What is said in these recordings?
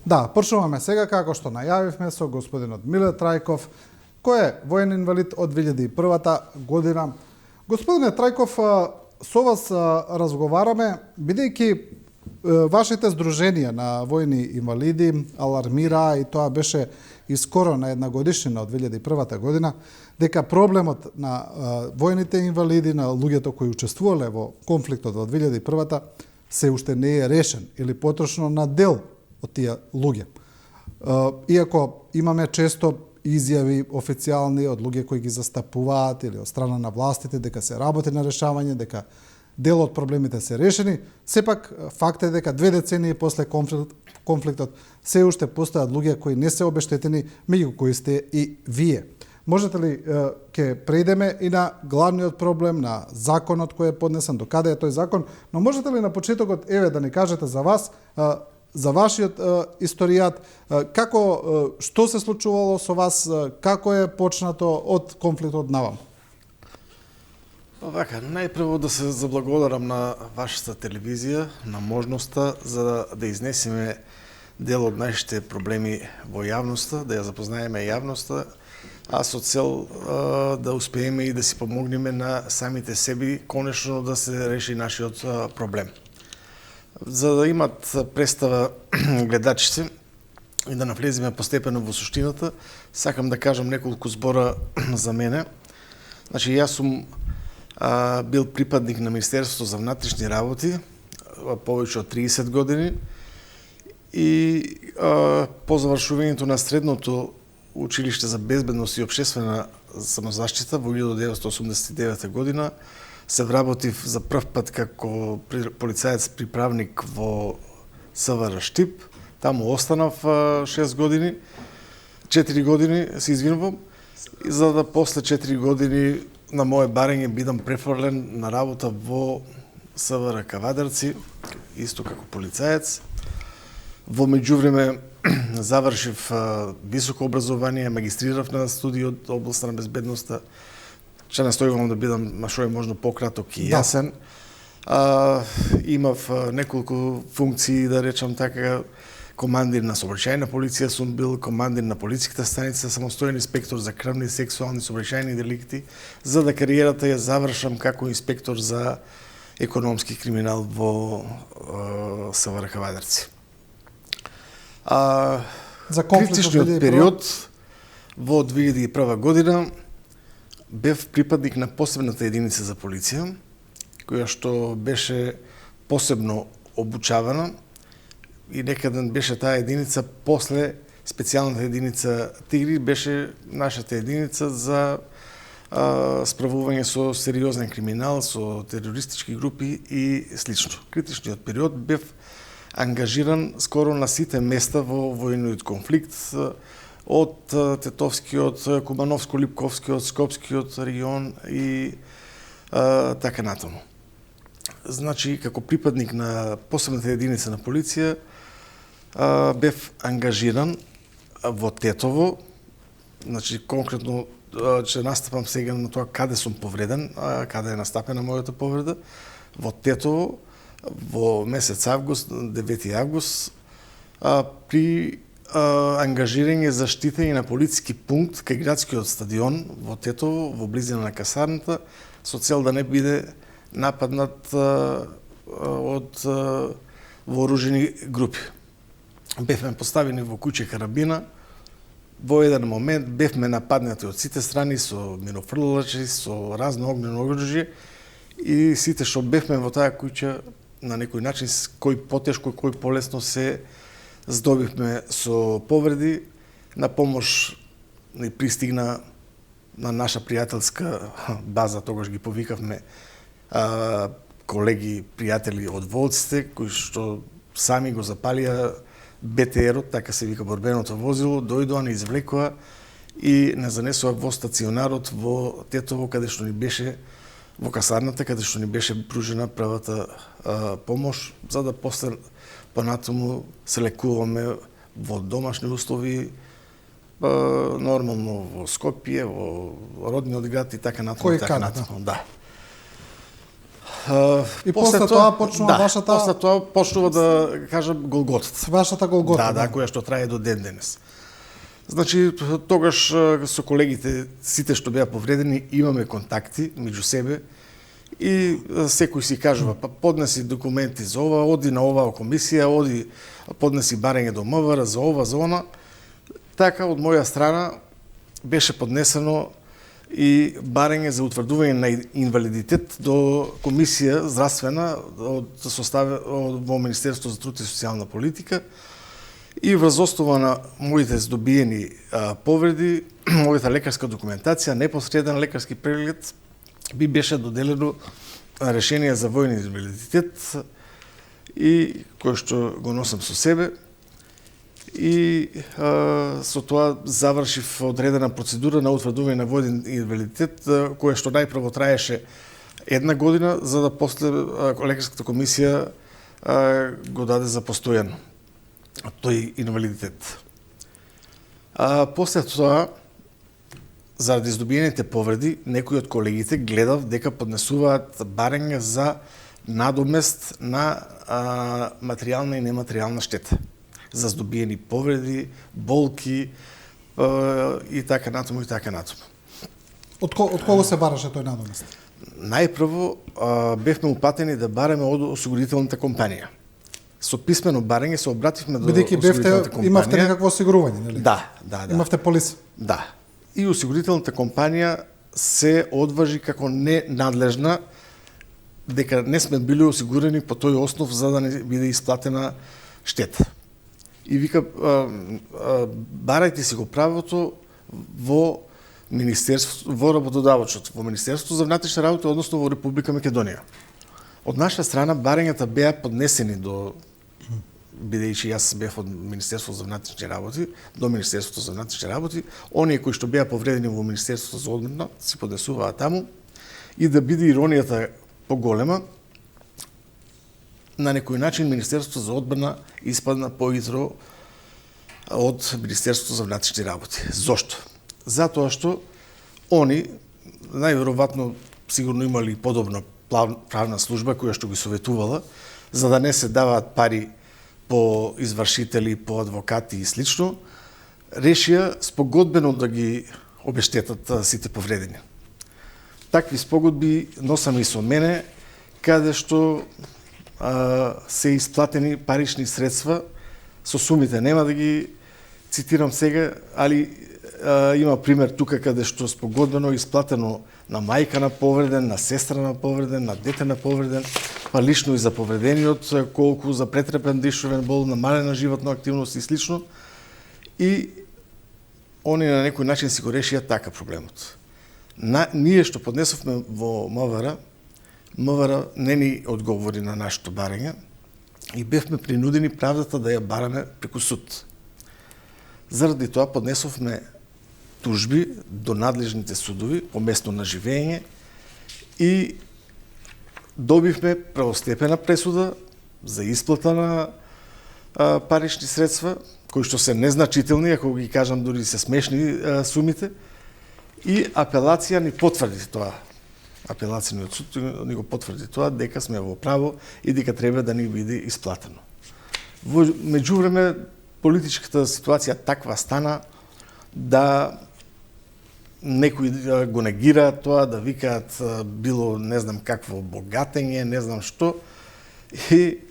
Да, почнуваме сега како што најавивме со господинот Миле Трајков, кој е воен инвалид од 2001 година. Господине Трајков, со вас разговараме, бидејќи вашите здруженија на војни инвалиди алармираа, и тоа беше и скоро на една годишнина од 2001 година, дека проблемот на војните инвалиди, на луѓето кои учествувале во конфликтот во 2001 се уште не е решен или потрошно на дел од тие луѓе. Иако имаме често изјави официјални од луѓе кои ги застапуваат или од страна на властите дека се работи на решавање, дека дел од проблемите се решени, сепак факт е дека 2 децении после конфликтот се уште постојат луѓе кои не се обештетени, меѓу кои сте и вие. Можете ли ќе преидеме и на главниот проблем, на законот кој е поднесен, до каде е тој закон, но можете ли на почетокот да ни кажете за вас, за вашиот историјат, како, што се случувало со вас, како е почнато од конфликтот наваму? Вака, најпрво да се заблагодарам на вашата телевизија, на можноста за да изнесеме дел од нашите проблеми во јавноста, да ја запознаеме јавноста, а со цел да успееме и да си помогнеме на самите себе, конечно да се реши нашиот проблем. За да имат представа гледачите и да навлеземе постепено во суштината, сакам да кажам неколку збора за мене. Значи, јас сум бил припадник на Министерството за внатрешни работи повеќе од 30 години и по завршувањето на средното училиште за безбедност и општествена самозаштита во 1989 година се вработив за прв пат како полицаец приправник во СВР Штип. Таму останав 6 години, 4 години, се извинувам, за да после 4 години на моје барење бидам префрлен на работа во СВР Кавадарци, исто како полицаец. Во меѓувреме завршив високо образование, магистрирав на студии од областа на безбедноста. Ще настојувам да бидам што е можно пократок и јасен. Имав неколку функции, да речам така, командир на сообраќајна полиција сум бил, командир на полицијската станица, самостоен инспектор за крвни, сексуални, сообраќајни деликти, за да кариерата ја завршам како инспектор за економски криминал во СВР Кавадарци. За критичниот период во 2001 година бев припадник на посебната единица за полиција, која што беше посебно обучавана и некаде беше таа единица после специјалната единица Тигри, беше нашата единица за справување со сериозен криминал, со терористички групи и слично. Критичниот период бев ангажиран скоро на сите места во војниот конфликт, од Тетовскиот, Кумановско-Липковскиот, Скопскиот регион и така натаму. Значи, како припадник на посебната единица на полиција, бев ангажиран во Тетово, значи конкретно ќе настапам сега на тоа каде сум повреден, каде е настапена мојата повреда, во Тетово, во месец август, 9 август, при ангажирање за штитење на полициски пункт кај градскиот стадион во Тетово, во близина на касарната, со цел да не биде нападнат од вооружени групи. Бевме поставени во куќа карабина, во еден момент бевме нападнати од сите страни со минофрлачи, со разно огнено оружје и сите што бевме во таа куќа на некој начин, кој потешко, кој полесно се здобивме со повреди. На помош ни пристигна на наша пријателска база, тогаш ги повикавме колеги, пријатели од Волците, кои што сами го запалија БТР-от, така се вика борбеното возило, дојдоа, не извлекоа и не занесоа во стационарот во Тетово, каде што ни беше во касарната, каде што ни беше пружена првата помош, за да после понатаму се лекуваме во домашни услови, нормално во Скопје, во родниот град и така натаму. Кој каде, да. И после тоа почнува вашата... После тоа почнува да кажам голготата. Вашата голгота. Да, која што трае до ден денес. Значи, тогаш со колегите, сите што беа повредени, имаме контакти меѓу себе и секој си кажува, па поднеси документи за ова, оди на оваа комисија, оди поднеси барање до МВР за ова, за она. Така, од моја страна беше поднесено и барање за утврдување на инвалидитет до комисија здравствена во Министерството за труд и социјална политика. И врз основа на моите здобиени повреди, мојата лекарска документација, непосреден лекарски преглед, би беше доделено решение за војен инвалидитет и кој што го носам со себе. И со тоа завршив одредена процедура на утврдување на војен инвалидитет, која што најпрво траеше 1 година, за да после лекарската комисија го даде за постојано тој инвалидитет. После тоа, заради здобиените повреди, некои од колегите гледав дека поднесуваат барање за надомест на материјална и нематеријална штета. За здобиени повреди, болки и така натаму и така натаму. Од кого се бараше тој надомест? Најпрво бевме упатени да бараме од осигурителната компанија. Со писмено барање се обративме до осигурителната компанија. Имавте некакво осигурување, нели? Да. Имавте полис? Да. И осигурителната компанија се одважи како ненадлежна, дека не сме били осигурени по тој основ за да не биде исплатена штета. И вика, барајте си го правото во Министерство, во работодавачот, во Министерството за внатрешни работи, односно во Република Македонија. Од наша страна барањата беа поднесени бидејќи јас бев од Министерството за внатрешни работи, до Министерството за внатрешни работи, оние кои што беа повредени во Министерството за одбрана си поднесуваа таму и да биде иронијата поголема, на некој начин Министерството за одбрана испадна поитро од Министерството за внатрешни работи. Зошто? Затоа што они најверојатно сигурно имали подобна правна служба која што ги советувала за да не се даваат пари по извршители, по адвокати и слично, решија спогодбено да ги обештетат сите повредени. Такви спогодби носам и со мене, каде што се исплатени парични средства, со сумите нема да ги цитирам сега, али има пример тука каде што спогодбено исплатено на мајка на повреден, на сестра на повреден, на дете на повреден, па лично и за повредениот, колку за претрпен дишовен бол, намалена животна активност и слично. И они на некој начин си го решија така проблемот. Ние што поднесовме во МВР, МВР не ни одговори на нашето барање и бевме принудени правдата да ја бараме преку суд. Заради тоа поднесовме тужби до надлежните судови по место на живење и добивме правостепена пресуда за исплата на парични средства, кои што се незначителни, ако ги кажам дури се смешни сумите, и апелација ни потврди тоа. Апелацијниот суд ни го потврди тоа дека сме во право и дека треба да ни биде исплатено. Во меѓувреме политичката ситуација таква стана да некои го негираат тоа, да викаат било не знам какво богатење, не знам што. И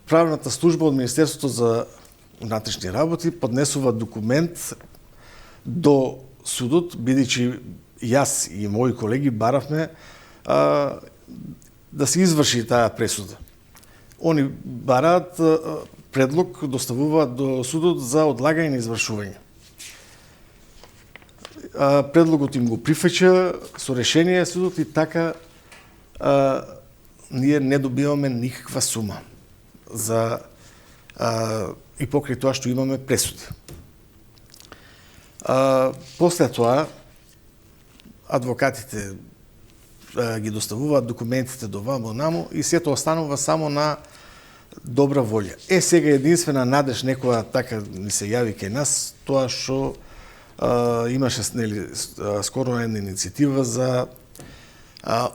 правната служба од Министерството за внатрешни работи поднесува документ до судот, бидејќи јас и мои колеги баравме да се изврши таа пресуда. Они бараат предлог, доставуваат до судот за одлагање на извршување. Предлогот им го прифаќа со решение судот и така ние не добиваме никаква сума за и покрај тоа што имаме пресуди. После тоа адвокатите ги доставуваат документите до ваму наму и сето останува само на добра волја. Сега единствена надеж некоја така ни се јави кај нас, тоа што имаше скоро една иницијатива за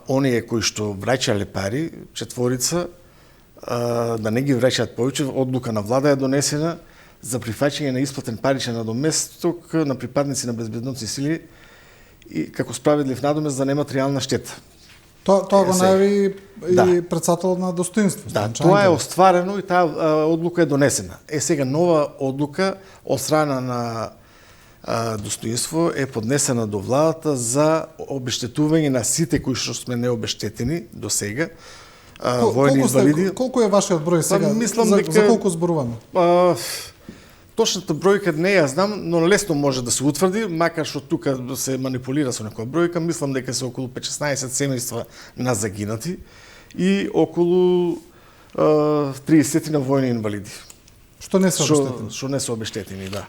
оние кои што враќале пари, четворица, да не ги враќаат повеќе. Одлука на влада е донесена за прифаќање на исплатен паричен надоместок на припадници на безбедносни сили и како справедлив надомест за нематеријална штета. Тоа го најави и председател на Достоинство. Да, тоа е остварено и таа одлука е донесена. Сега нова одлука од страна на Достоинство е поднесена до владата за обештетување на сите кои што сме необештетени до сега, воени инвалиди. Колку е вашиот број сега? Мислам дека за колку зборуваме? Точната бројка не ја знам, но лесно може да се утврди, макар што тука се манипулира со некоја бројка. Мислам дека се околу 15 семејства на загинати и околу 30 на војни инвалиди. Што не се обештетени? Што не се обештетени, да.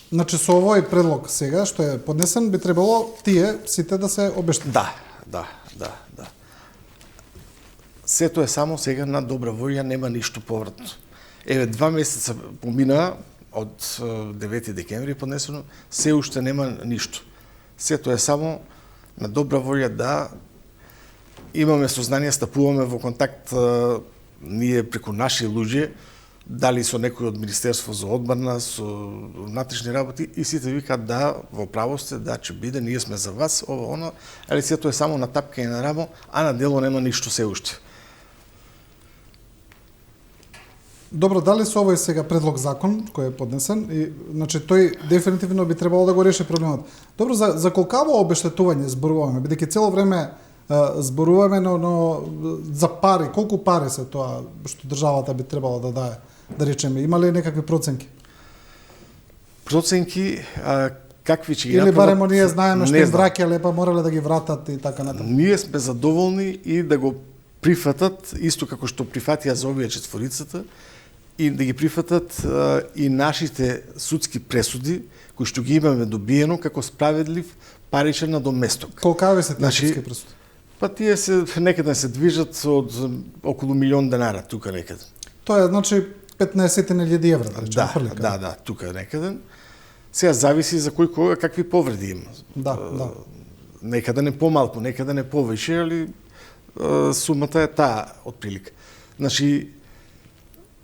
Значи со овој предлог сега што е поднесен би требало тие сите да се обештетени. Да. Сето е само сега на добра волја, нема ништо повратно. 2 месеца помина од 9 декември поднесено, се уште нема ништо. Сето е само на добра волја да имаме сознание, стапуваме во контакт ние преку наши луѓе, дали со некој од Министерство за одбрана, со внатрешни работи, и сите викаат да, во право сте, да, ќе биде, ние сме за вас, ова, оно, али сето е само на тапка и на рамо, а на дело нема ништо се уште. Добро, дали со овој сега предлог закон кој е поднесен, и значи тој дефинитивно би требало да го реши проблемот. Добро, за колкаво обештетување зборуваме, бидејќи цело време зборуваме, но за пари, колку пари се тоа што државата би требало да дае, да речеме, има ли некакви проценки? Проценки, какви ќе ги направат? Или барем ние знаеме што им знам. враќале, па морале да ги вратат и така натаму. Ние сме задоволни и да го прифатат, исто како што прифатија за овие четворицата, и да ги прифатат и нашите судски пресуди, кои што ги имаме добиено како справедлив паричен надоместок. Колкави се тие судски пресуди? Па тие се некаде се движат од околу милион денара, тука некаде. Тоа е значи 15.000 евра, да, Да, тука некаде. Сега зависи за кој кога какви повреди има. Да. Некаде не помалку, некаде не повеќе, али сумата е таа отприлика. Значи,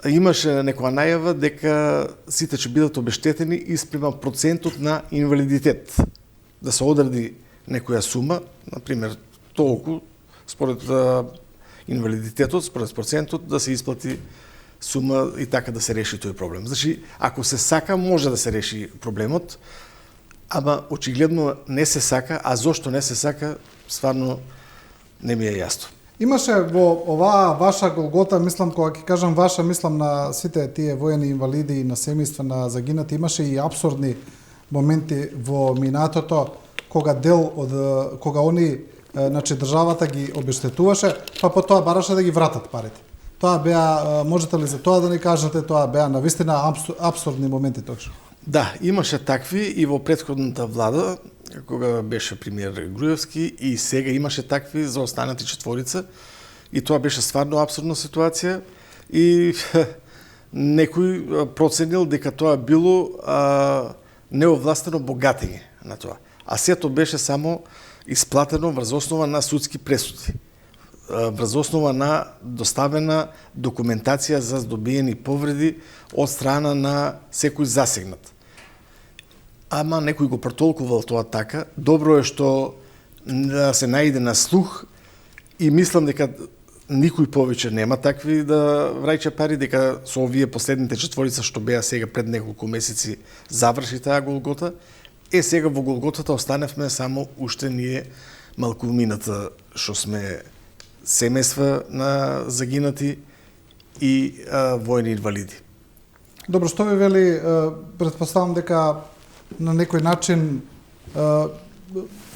имаше некоја најава дека сите ќе бидат обештетени испрема процентот на инвалидитет. Да се одреди некоја сума, например, толку, според инвалидитетот, според процентот, да се исплати сума и така да се реши тој проблем. Значи, ако се сака, може да се реши проблемот, ама очигледно не се сака, а зошто не се сака, стварно не ми е јасно. Имаше во оваа ваша голгота, мислам, кога ќе кажам ваша, мислам на сите тие воени инвалиди и на семејства на загинати, имаше и апсурдни моменти во минатото, кога они, значи државата ги обештетуваше, па потоа бараше да ги вратат парите. Тоа беа, можете ли за тоа да ни кажете, тоа беа навистина апсурдни моменти точно? Да, имаше такви и во претходната влада, кога беше премиер Груевски, и сега имаше такви за останати четворица, и тоа беше стварно апсурдна ситуација, и некој проценил дека тоа било неовластено богатење на тоа. А сето беше само исплатено врз основа на судски пресуди, врз основа на доставена документација за здобиени повреди од страна на секој засегнат. Ама некој го протолкувал тоа така. Добро е што се најде на слух и мислам дека никој повеќе нема такви да враќа пари, дека со овие последните четворица што беа сега пред неколку месеци заврши таа голгота. Сега во голготата останевме само уште ние малкумината што сме семејства на загинати и војни инвалиди. Добро, што ви вели, претпоставам дека на некој начин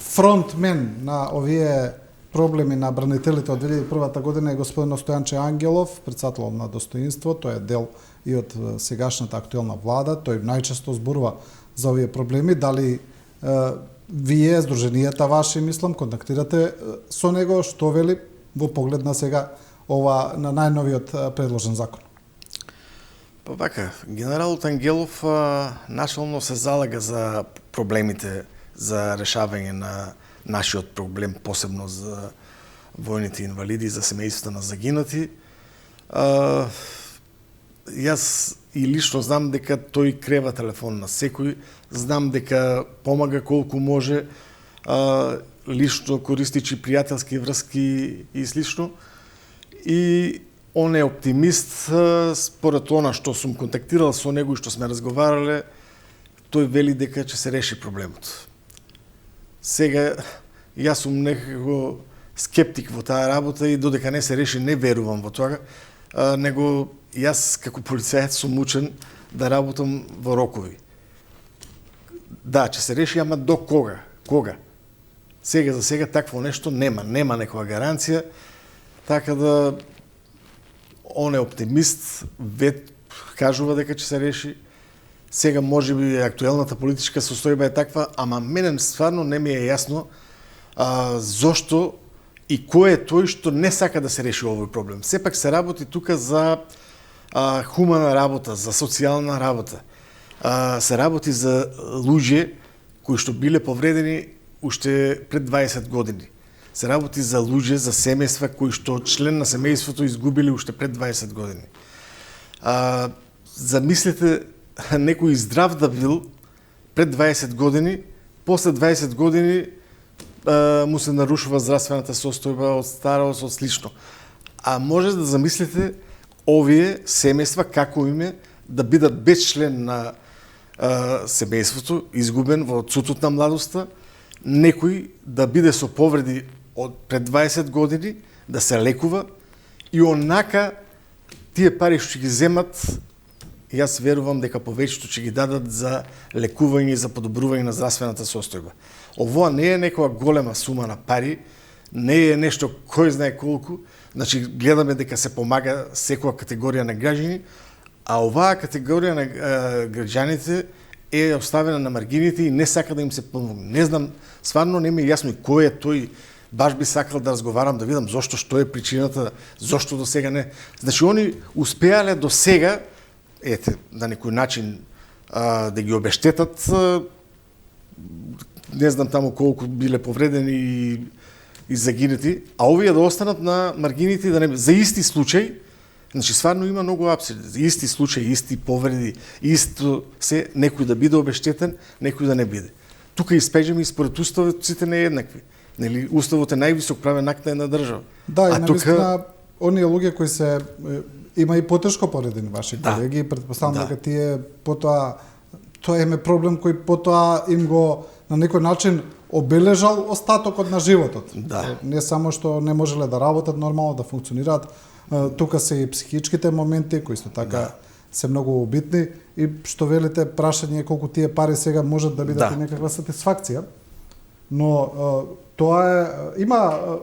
фронтмен на овие проблеми на бранителите од 2001 година е господин Стојанче Ангелов, председател на Достоинство. Тој е дел и од сегашната актуелна влада. Тој најчесто зборува за овие проблеми. Дали вие, здруженијата ваши, мислам, контактирате со него, што вели во поглед на сега на најновиот предложен закон? Па вака, генералот Ангелов начално се залага за проблемите за решавање на нашиот проблем, посебно за војните инвалиди, за семејствата на загинати. Јас и лично знам дека тој крева телефон на секој, знам дека помага колку може, лично користичи пријателски врски и слично. И он е оптимист, според она што сум контактирал со него и што сме разговарале, тој вели дека ќе се реши проблемот. Сега, јас сум некако скептик во таа работа и додека не се реши не верувам во тоа, него јас како полицаец сум учен да работам во рокови. Да, ќе се реши, ама до кога? Кога? Сега за сега такво нешто нема некоја гаранција, така да он е оптимист, кажува дека ќе се реши. Сега можеби актуелната политичка состојба е таква, ама мене стварно не ми е јасно зошто и кој е тој што не сака да се реши овој проблем. Сепак се работи тука за хумана работа, за социјална работа. Се работи за луѓе кои што биле повредени уште пред 20 години. Се работи за луѓе, за семејства кои што член на семејството изгубили уште пред 20 години. Замислете некој здрав да бил пред 20 години, после 20 години му се нарушува здравствената состојба од старост, од слично. А може да замислите овие семејства како име да бидат без член на семејството, изгубен во цутот на младоста, некој да биде со повреди од пред 20 години, да се лекува и онака тие пари што ги земат, јас верувам дека повеќето ќе ги дадат за лекување и за подобрување на здравствената состојба. Овоа не е некоја голема сума на пари, не е нешто кој знае колку, значи гледаме дека се помага секоја категорија на граѓани, а оваа категорија на граѓаните е оставена на маргините и не сака да им се помогне. Не знам, стварно не ми е јасно и кој е тој. Баш би сакал да разговарам, да видам зошто, што е причината, зошто до сега не. Значи, они успеале до сега, на некој начин, да ги обештетат, не знам таму колку биле повредени и загинати, а овие да останат на маргините, да не, за исти случај, значи, стварно има многу апсурди, за исти случај, исти повреди, исто се, некој да биде обештетен, некој да не биде. Тука испеѓаме и според уставот сите не еднакви. Нели, уставот е највисок правен акт на држава. Да, и навистина, оние луѓе кои се има и потешко повредени ваши колеги, претпоставам дека тие потоа тоа е проблем кој потоа им го на некој начин обележал остатокот на животот. Да. Не само што не можеле да работат нормално, да функционираат, тука се и психичките моменти кои исто така се многу битни и што велите прашање колку тие пари сега можат да бидат и некаква сатисфакција. Но тоа е, има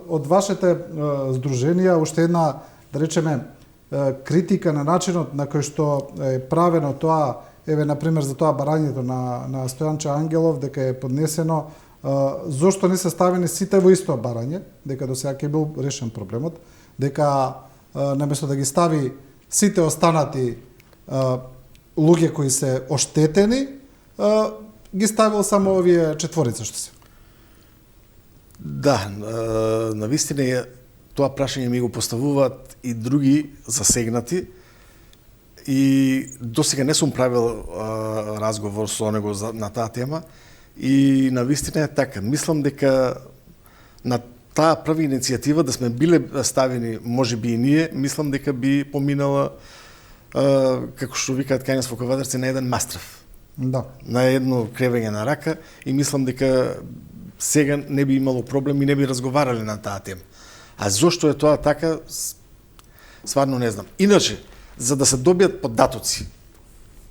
од вашите здруженија уште една, да речеме, критика на начинот на кој што е правено тоа, еве например за тоа барањето на Стојанче Ангелов, дека е поднесено, зошто не се ставени сите во исто барање, дека до сега ќе бил решен проблемот, дека наместо да ги стави сите останати луѓе кои се оштетени, ги ставил само овие четворица што се. Да, навистина тоа прашање ми го поставуваат и други засегнати и досега не сум правил разговор со него на таа тема и навистина е така. Мислам дека на таа прва иницијатива да сме биле ставени, можеби и ние, мислам дека би поминала како што викаат кај нас во Ковадарци на еден мастрав. Да. На едно кревење на рака и мислам дека сега не би имало проблем и не би разговарале на таа тема. А зошто е тоа така, стварно не знам. Иначе, за да се добијат податоци,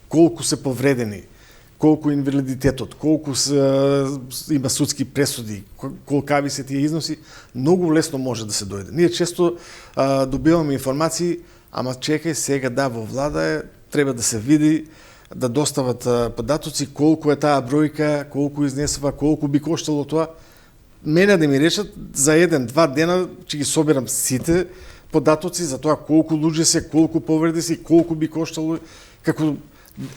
колку се повредени, колку инвалидитетот, колку има судски пресуди, колкави се тие износи, многу лесно може да се дојде. Ние често добиваме информации, ама чекај, сега да, во влада е, треба да се види, да достават податоци, колку е таа бројка, колку изнесува, колку би коштало тоа. Мене да ми речат, за 1-2 дена ќе ги соберам сите податоци за тоа колку луѓе се, колку повреди се, колку би коштало, како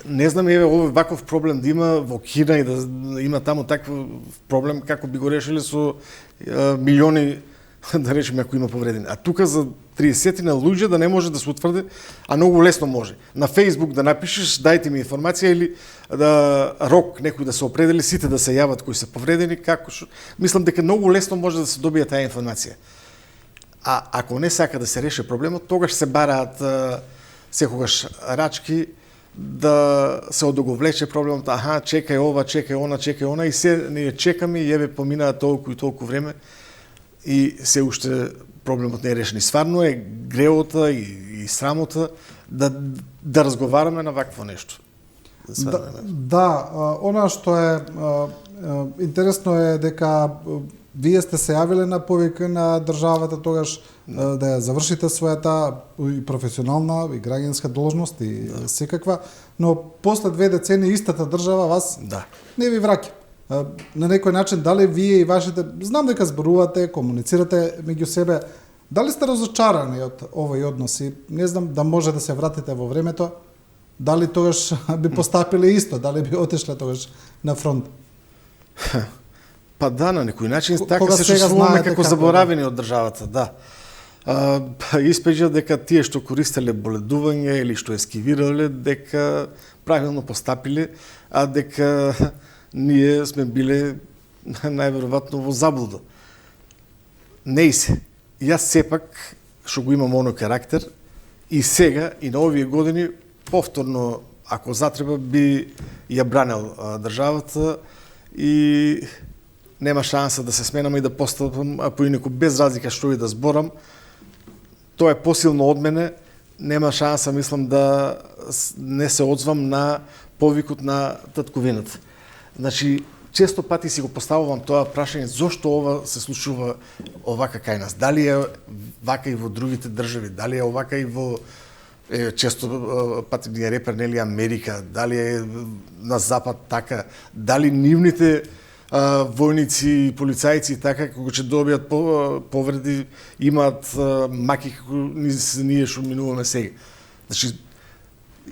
Не знам еве овој ваков проблем да има во Кина и да има таму таков проблем како би го решиле со милиони, да речеме, ако има повредени. А тука за 30 на луѓе да не може да се утврди, а многу лесно може. На Facebook да напишеш дајте ми информација или да рок некој да се определи сите да се јават кои се повредени, како мислам дека многу лесно може да се добие таа информација. А ако не сака да се реши проблемот, тогаш се бараат секогаш рачки да се одоговлече проблемот, аха, чекај ова, чекај она и се ние чекаме и еве поминаа толку и толку време и се уште проблемот не е решен. И стварно е греота и срамота да разговараме на вакво нешто. Да, она што е интересно е дека вие сте се јавиле на повика на државата тогаш да ја завршите својата и професионална и граѓанска должност и секаква, но после 2 децении истата држава вас не ви враќа. На некој начин, дали вие и вашите, знам дека зборувате, комуницирате меѓу себе, дали сте разочарани од овој однос и не знам да може да се вратите во времето, дали тогаш би постапиле исто, дали би отишле тогаш на фронт? Па да, на некој начин така се чувствуваме како заборавени од државата, да. Испеѓа дека тие што користеле боледување или што ескивирале, дека правилно постапиле, а дека ние сме биле најверојатно во заблуда. Не и се. Јас сепак, што го имам оној карактер, и сега, и на овие години, повторно, ако затреба, би ја бранел државата и нема шанса да се сменам и да постапам, а поинаку без разлика што и да зборам, тоа е посилно од мене, нема шанса, мислам, да не се одзвам на повикот на татковината. Значи, често пати си го поставувам тоа прашање зошто ова се случува овака кај нас. Дали е вака и во другите држави, дали е овака и во често пати ни е репер, Америка, дали е на запад така, дали нивните војници и полицајци така кога ќе добијат повреди имаат маки како ние што минуваме сега. Значи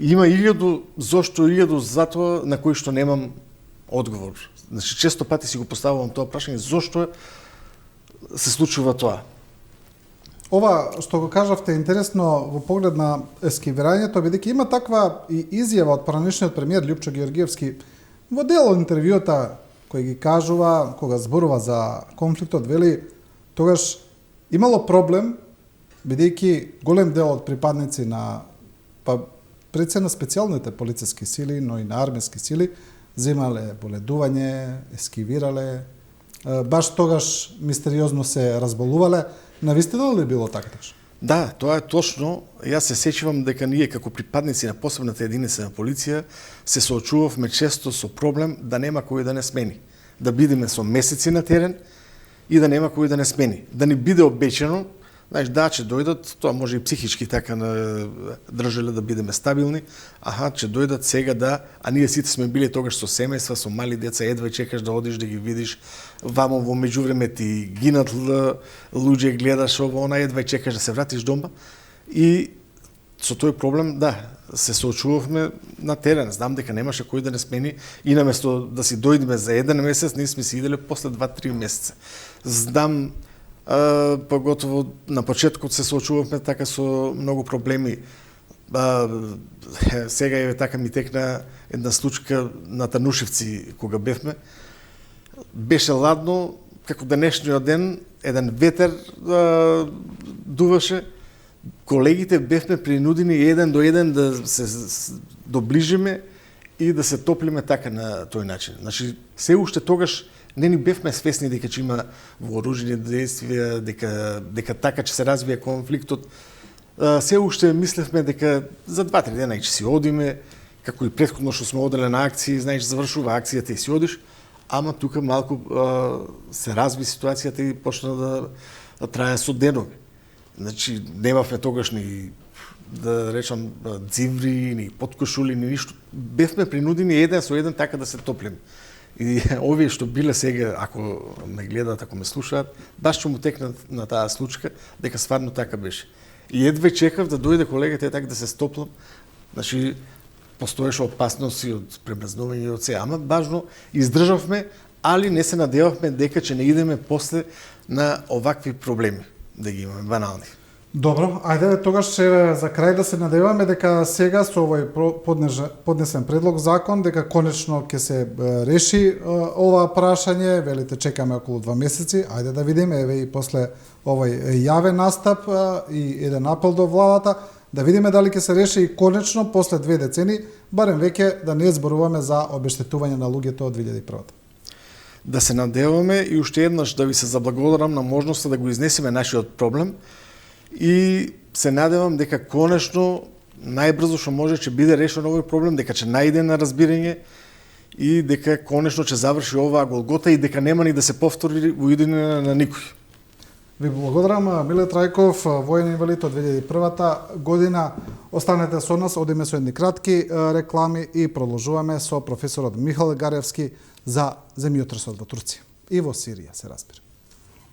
има 1000 зошто 1000 затоа на кои што немам одговор. Значи често пати си го поставувам тоа прашање зошто се случува тоа. Ова што го кажавте интересно во поглед на ескивирањето, бидејќи има таква и изјава од поранешниот премиер Љупчо Георгиевски во дел од интервјута кој ги кажува, кога зборува за конфликтот, вели, тогаш имало проблем, бидејќи голем дел од припадници на, пред се на специјалните полициски сили, но и на армиски сили, земале боледување, ескивирале, баш тогаш мистериозно се разболувале. Навистина ли било така? Да, тоа е точно. Јас се сеќавам дека ние како припадници на посебната единица на полиција се соочувавме често со проблем да нема кој да не смени. Да бидеме со месеци на терен и да нема кој да не смени. Да ни биде обечено, знаеш, да, ќе дојдат, тоа може и психички така држеле да бидеме стабилни, ќе дојдат сега да, а ние сите сме били тогаш со семејства, со мали деца, едва чекаш да одиш да ги видиш, вамо во меѓувреме ти гинат луѓе, гледаш ово, она, едва чекаш да се вратиш дома и со тој проблем, да, се соочувавме на терен. Знам дека немаше кој да не смени и наместо да си дојдеме за 1 месец, ние сме си иделе после 2-3 месеца. Знам, поготово на почеткот се соочувавме така со многу проблеми. Сега е така ми текна една случка на Танушевци кога бевме. Беше ладно, како денешниот ден, еден ветер дуваше. Колегите бевме принудени еден до еден да се доближиме и да се топлиме така на тој начин. Значи, се уште тогаш не ни бевме свесни дека ќе има вооружени действија, дека така ќе се развие конфликтот. Се уште мислевме дека за 2-3 дена ќе си одиме, како и претходно што сме оделе на акции, знаеш, завршува акцијата и си одиш, ама тука малку се разви ситуацијата и почна да трае со денови. Значи, немавме тогаш ни, да речам, дзиври, ни подкошули, ни ништо. Бевме принудени еден со еден така да се топлиме. И овие што биле сега, ако ме гледаат, ако ме слушаат, баш што му текнат на таа случка, дека стварно така беше. И едве чекав да дојде колегата така да се стоплам. Значи, постоеше опасност и од премрзнување и од се, ама важно издржавме, али не се надевавме дека ќе не идеме после на овакви проблеми да ги имаме банални. Добро, ајде тогаш ще за крај да се надеваме дека сега со овој поднесен предлог закон дека конечно ќе се реши ова прашање, велите чекаме околу 2 месеци, ајде да видиме еве и после овој јавен настап и еден апел до владата, да видиме дали ќе се реши и конечно после 2 децени, барем веќе да не зборуваме за обештетување на луѓето од 2001. Да се надеваме и уште еднаш да ви се заблагодарам на можноста да го изнесеме нашиот проблем и се надевам дека конечно најбрзо што може ќе биде решен овој проблем, дека ќе најде на разбирање и дека конечно ќе заврши оваа голгота и дека нема ни да се повтори во идење на никој. Ви благодарам, Миле Трајков, воен инвалид од 2001 година. Останете со нас, одиме со едни кратки реклами и продолжуваме со професорот Михал Гаревски за земјотресот во Турција и во Сирија, се разбира.